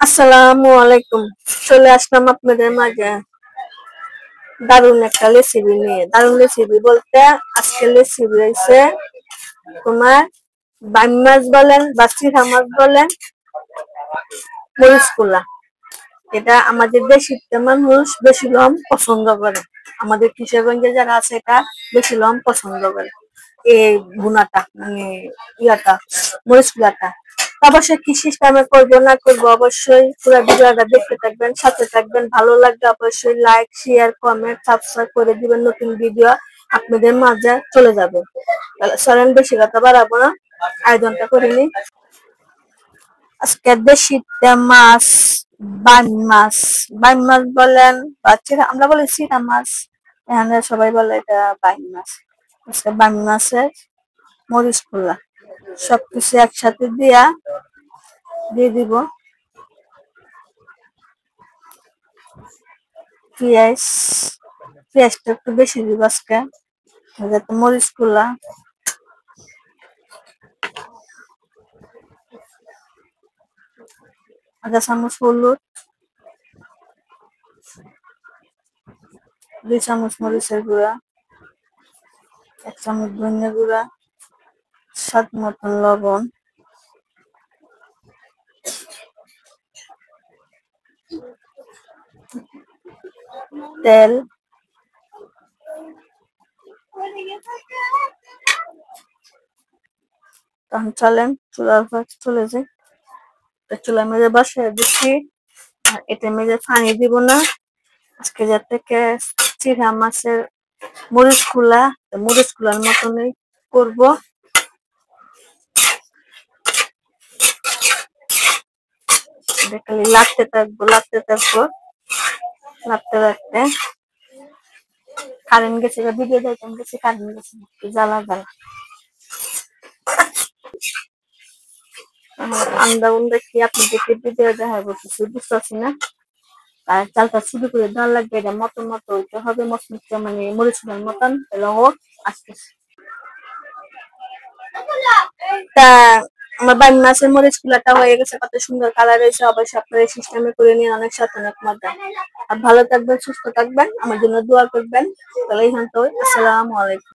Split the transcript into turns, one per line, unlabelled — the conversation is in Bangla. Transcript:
আসসালামু আলাইকুম। চলে আসলাম আপনাদের মাঝে দারুণ একটা রেসিপি নিয়ে। দারুণ রেসিপি বলতে আজকে রেসিপি হয়েছে তোমার বাইম মাছ বলেন বা চিড়া মাছ বলেন, মরিচ পোলা। এটা আমাদের দেশিতে মানুষ বেশি লম পছন্দ করে। আমাদের কিশোরগঞ্জে যারা আছে এটা বেশি লম পছন্দ করে। এই ভুনাটা মানে ইয়াটা মরিচ পোলাটা। অবশ্যই কি সিস্টেমে করবো না করবো অবশ্যই পুরো ভিডিওটা দেখতে থাকবেন, সাথে থাকবেন। ভালো লাগলে অবশ্যই লাইক, শেয়ার, কমেন্ট, সাবস্ক্রাইব করে দিবেন। নতুন ভিডিও আপনাদের মাঝে চলে যাবে। চলেন বেশি কথা বাড়াবো না, আয়োজনটা করে নিই। আজকে দেশিতে মাছ বাইম মাছ বলেন বা আমরা বলি চিরা মাছ, এখানে সবাই বলে এটা বাইম মাছ। আজকে বাইম মাছের মরিচ পোলা সবকিছু একসাথে দিয়ে দিব পেঁয়াজ। পেঁয়াজটা একটু বেশি দিব আজকে, যাতে মরিচ পোলা। আধা চামচ হলুদ, 2 চামচ মরিচের গুঁড়া, 1 চামচ ধনিয়া গুঁড়া, স্বাদ মতন লবণ, তেল, তখন চলেন চুলার উপর চলে যাই। চুলার মেঝে বসিয়ে দিচ্ছি, আর এটা মেঝে পানি দিব না। আজকে যাতে চিড়া মাছের মরিচ কুলার মতনই করবো। খালি লাগতে থাকবো লাগতে কারেন্ট গেছে, ভিডিও দেখতাম গেছে, কারেন্ট গেছে, জ্বালা আন্দা উন্দা কি আপনাদেরকে ভিডিও দেখাবো, কিছু বুঝতেছি না। আর চালটা শুরু করে দেওয়া লাগবে, এটা মতো হইতে হবে, মচমচে মানে মরিচুলার মতন, তাহলে হোক। আসতেছে তা আমার বাইম মাছের মরিচ কুলাটা হয়ে গেছে, কত সুন্দর কালার হয়েছে। অবশ্যই আপনারা সিস্টেমে করে নিয়ে অনেক সাথে অনেক মজা। আর ভালো থাকবেন, সুস্থ থাকবেন, আমার জন্য দোয়া করবেন। তাহলে এখান তো আসসালামু আলাইকুম।